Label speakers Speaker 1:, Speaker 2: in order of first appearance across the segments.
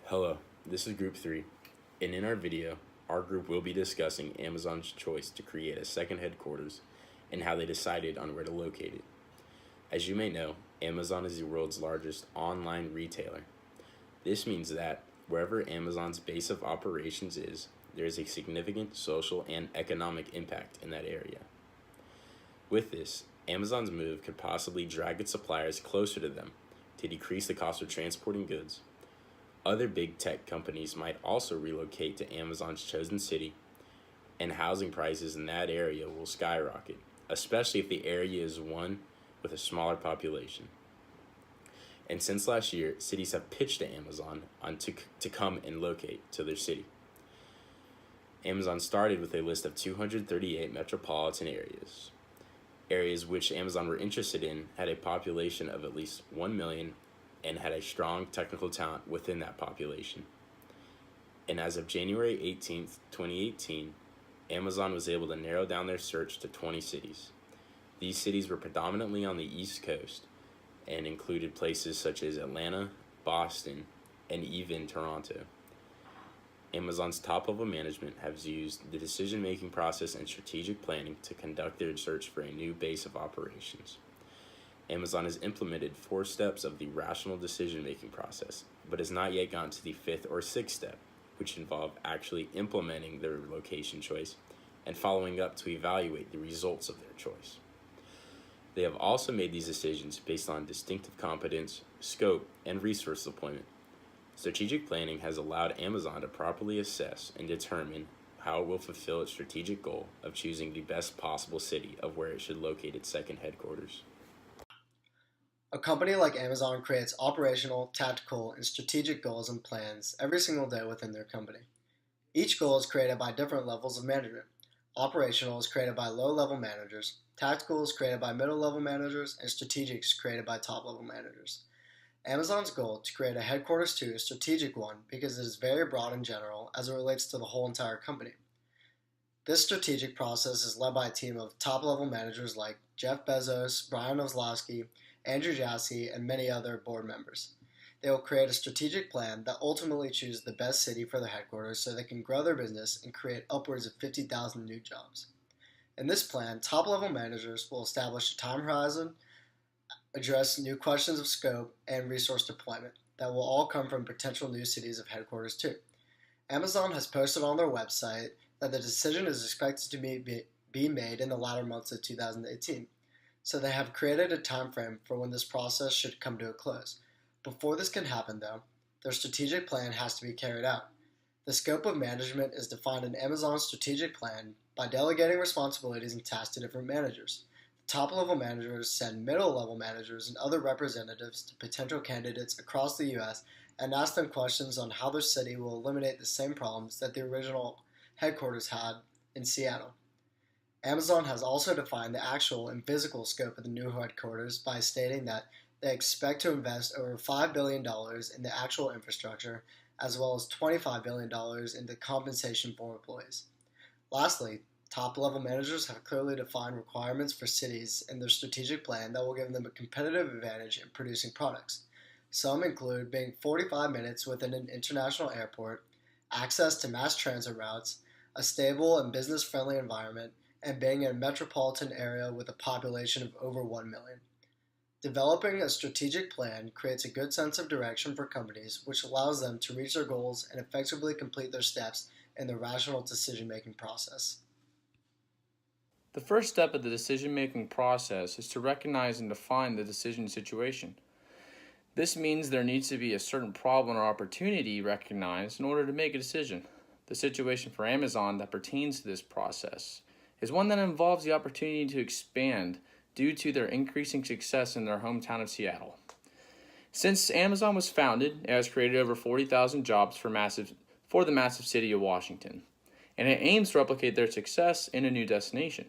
Speaker 1: Hello, this is Group 3, and in our video, our group will be discussing Amazon's choice to create a second headquarters and how they decided on where to locate it. As you may know, Amazon is the world's largest online retailer. This means that wherever Amazon's base of operations is, there is a significant social and economic impact in that area. With this, Amazon's move could possibly drag its suppliers closer to them to decrease the cost of transporting goods. Other big tech companies might also relocate to Amazon's chosen city, and housing prices in that area will skyrocket, especially if the area is one with a smaller population. And since last year, cities have pitched to Amazon to come and locate to their city. Amazon started with a list of 238 metropolitan areas. Areas which Amazon were interested in had a population of at least 1 million and had a strong technical talent within that population. And as of January 18th, 2018, Amazon was able to narrow down their search to 20 cities. These cities were predominantly on the East Coast and included places such as Atlanta, Boston, and even Toronto. Amazon's top-level management has used the decision-making process and strategic planning to conduct their search for a new base of operations. Amazon has implemented 4 steps of the rational decision-making process, but has not yet gotten to the 5th or 6th step, which involve actually implementing their location choice and following up to evaluate the results of their choice. They have also made these decisions based on distinctive competence, scope, and resource deployment. Strategic planning has allowed Amazon to properly assess and determine how it will fulfill its strategic goal of choosing the best possible city of where it should locate its second headquarters.
Speaker 2: A company like Amazon creates operational, tactical, and strategic goals and plans every single day within their company. Each goal is created by different levels of management. Operational is created by low-level managers, tactical is created by middle-level managers, and strategic is created by top-level managers. Amazon's goal to create a headquarters is a strategic one because it is very broad in general as it relates to the whole entire company. This strategic process is led by a team of top-level managers like Jeff Bezos, Brian Ozlowski, Andrew Jassy, and many other board members. They will create a strategic plan that ultimately chooses the best city for their headquarters so they can grow their business and create upwards of 50,000 new jobs. In this plan, top-level managers will establish a time horizon, address new questions of scope and resource deployment that will all come from potential new cities of headquarters too. Amazon has posted on their website that the decision is expected to be made in the latter months of 2018. So they have created a time frame for when this process should come to a close. Before this can happen though, their strategic plan has to be carried out. The scope of management is defined in Amazon's strategic plan by delegating responsibilities and tasks to different managers. The top-level managers send middle-level managers and other representatives to potential candidates across the U.S. and ask them questions on how their city will eliminate the same problems that the original headquarters had in Seattle. Amazon has also defined the actual and physical scope of the new headquarters by stating that they expect to invest over $5 billion in the actual infrastructure, as well as $25 billion in the compensation for employees. Lastly, top-level managers have clearly defined requirements for cities in their strategic plan that will give them a competitive advantage in producing products. Some include being 45 minutes within an international airport, access to mass transit routes, a stable and business-friendly environment, and being in a metropolitan area with a population of over 1 million. Developing a strategic plan creates a good sense of direction for companies, which allows them to reach their goals and effectively complete their steps in the rational decision-making process.
Speaker 3: The first step of the decision-making process is to recognize and define the decision situation. This means there needs to be a certain problem or opportunity recognized in order to make a decision. The situation for Amazon that pertains to this process is one that involves the opportunity to expand due to their increasing success in their hometown of Seattle. Since Amazon was founded, it has created over 40,000 jobs for the massive city of Washington, and it aims to replicate their success in a new destination.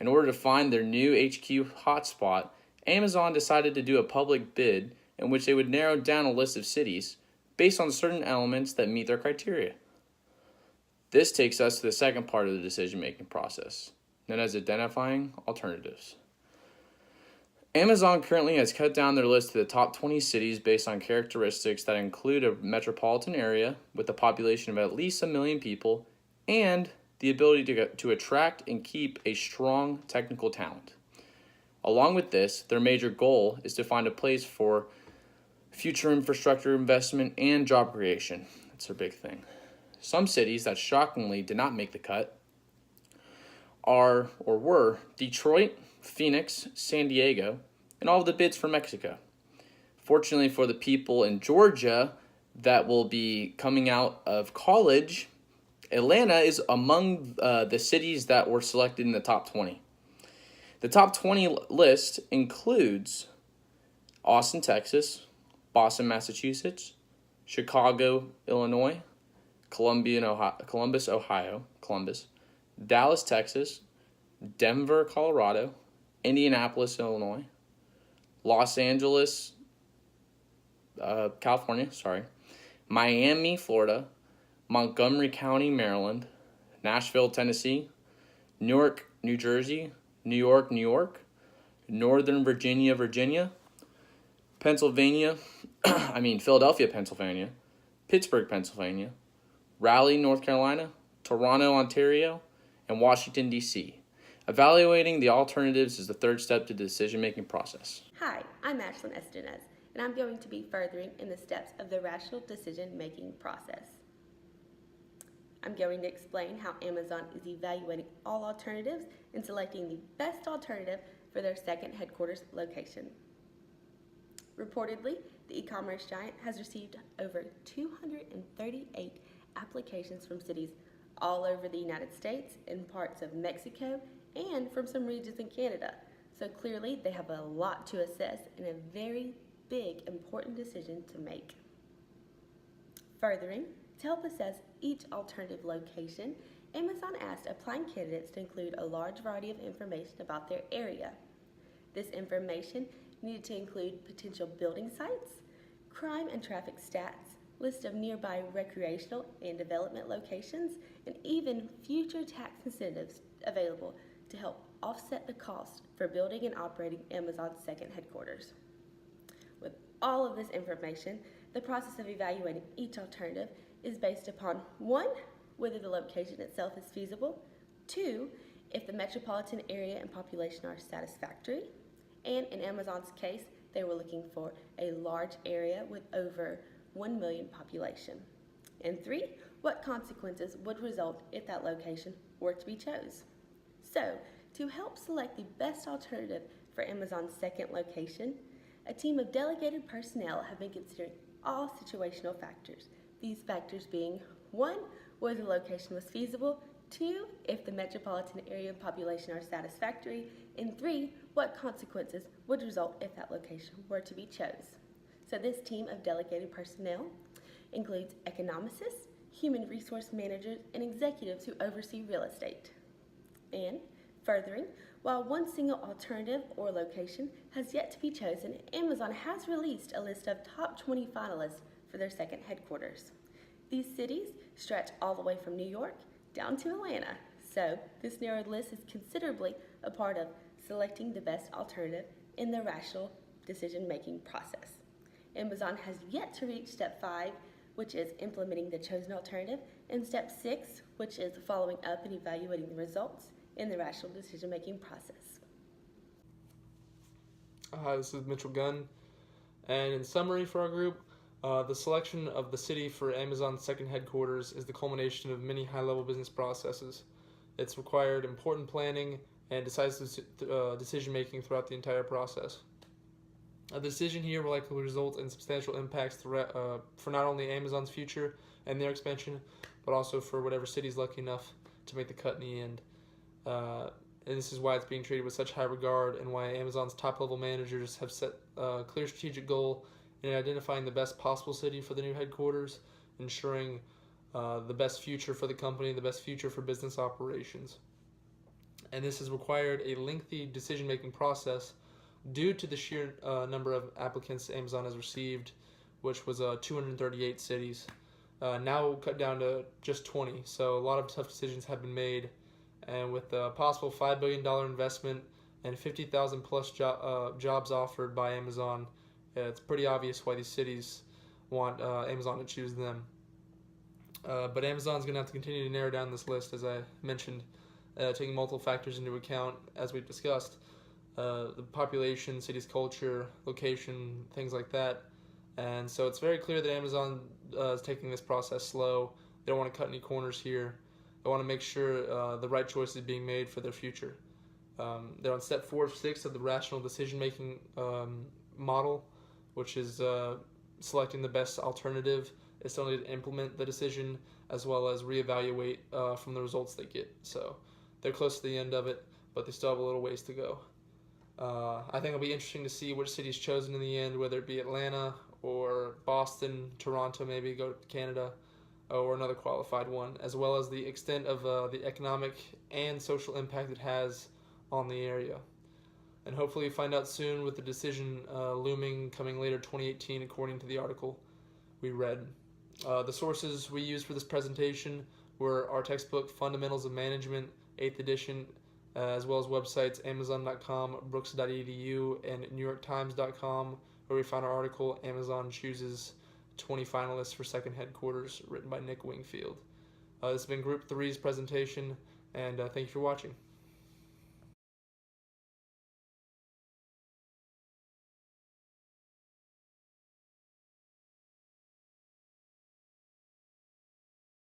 Speaker 3: In order to find their new HQ hotspot, Amazon decided to do a public bid in which they would narrow down a list of cities based on certain elements that meet their criteria. This takes us to the second part of the decision-making process, known as identifying alternatives. Amazon currently has cut down their list to the top 20 cities based on characteristics that include a metropolitan area with a population of at least 1 million people and the ability to attract and keep a strong technical talent. Along with this, their major goal is to find a place for future infrastructure investment and job creation. That's their big thing. Some cities that shockingly did not make the cut are or were Detroit, Phoenix, San Diego, and all of the bids for Mexico. Fortunately for the people in Georgia that will be coming out of college, Atlanta is among the cities that were selected in the top 20. The top 20 list includes Austin, Texas, Boston, Massachusetts, Chicago, Illinois, Columbus, Ohio, Dallas, Texas, Denver, Colorado, Indianapolis, Illinois, Los Angeles, California, Miami, Florida, Montgomery County, Maryland, Nashville, Tennessee, Newark, New Jersey, New York, Northern Virginia, Philadelphia, Pennsylvania, Pittsburgh, Pennsylvania, Raleigh, North Carolina, Toronto, Ontario, and Washington, D.C. Evaluating the alternatives is the third step to the decision-making process.
Speaker 4: Hi, I'm Ashlyn Estenez, and I'm going to be furthering in the steps of the rational decision-making process. I'm going to explain how Amazon is evaluating all alternatives and selecting the best alternative for their second headquarters location. Reportedly, the e-commerce giant has received over 238 applications from cities all over the United States, in parts of Mexico, and from some regions in Canada. So clearly they have a lot to assess and a very big, important decision to make. Furthering, to help assess each alternative location, Amazon asked applying candidates to include a large variety of information about their area. This information needed to include potential building sites, crime and traffic stats, list of nearby recreational and development locations, and even future tax incentives available to help offset the cost for building and operating Amazon's second headquarters. With all of this information, the process of evaluating each alternative is based upon 1, whether the location itself is feasible, 2, if the metropolitan area and population are satisfactory, and in Amazon's case, they were looking for a large area with over 1 million population. And 3, what consequences would result if that location were to be chose. So, to help select the best alternative for Amazon's second location, a team of delegated personnel have been considering all situational factors. These factors being 1, whether the location was feasible, 2, if the metropolitan area and population are satisfactory, and 3, what consequences would result if that location were to be chose. So this team of delegated personnel includes economicists, human resource managers, and executives who oversee real estate. And furthering, while one single alternative or location has yet to be chosen, Amazon has released a list of top 20 finalists for their second headquarters. These cities stretch all the way from New York down to Atlanta, so this narrowed list is considerably a part of selecting the best alternative in the rational decision-making process. Amazon has yet to reach step 5, which is implementing the chosen alternative, and step 6, which is following up and evaluating the results in the rational decision-making process.
Speaker 5: Hi, this is Mitchell Gunn, and in summary for our group, the selection of the city for Amazon's second headquarters is the culmination of many high-level business processes. It's required important planning and decisive decision-making throughout the entire process. A decision here will likely result in substantial impacts for not only Amazon's future and their expansion, but also for whatever city is lucky enough to make the cut in the end. And this is why it's being treated with such high regard, and why Amazon's top-level managers have set a clear strategic goal in identifying the best possible city for the new headquarters, ensuring the best future for the company, the best future for business operations. And this has required a lengthy decision-making process due to the sheer number of applicants Amazon has received, which was 238 cities. Now cut down to just 20, so a lot of tough decisions have been made. And with a possible $5 billion investment and 50,000 plus jobs offered by Amazon, it's pretty obvious why these cities want Amazon to choose them. But Amazon's going to have to continue to narrow down this list, as I mentioned, taking multiple factors into account, as we've discussed. The population, city's culture, location, things like that. And so it's very clear that Amazon is taking this process slow. They don't want to cut any corners here. They want to make sure the right choice is being made for their future. They're on step 4 of 6 of the rational decision-making model, which is selecting the best alternative. They still need to implement the decision as well as reevaluate from the results they get. So they're close to the end of it, but they still have a little ways to go. I think it'll be interesting to see which city's chosen in the end, whether it be Atlanta or Boston, Toronto, maybe go to Canada, or another qualified one, as well as the extent of the economic and social impact it has on the area. And hopefully find out soon with the decision looming coming later 2018, according to the article we read. The sources we used for this presentation were our textbook, Fundamentals of Management, 8th edition, as well as websites Amazon.com, Brooks.edu, and NewYorkTimes.com, where we found our article, Amazon Chooses 20 Finalists for Second Headquarters, written by Nick Wingfield. This has been Group 3's presentation, and thank you for watching.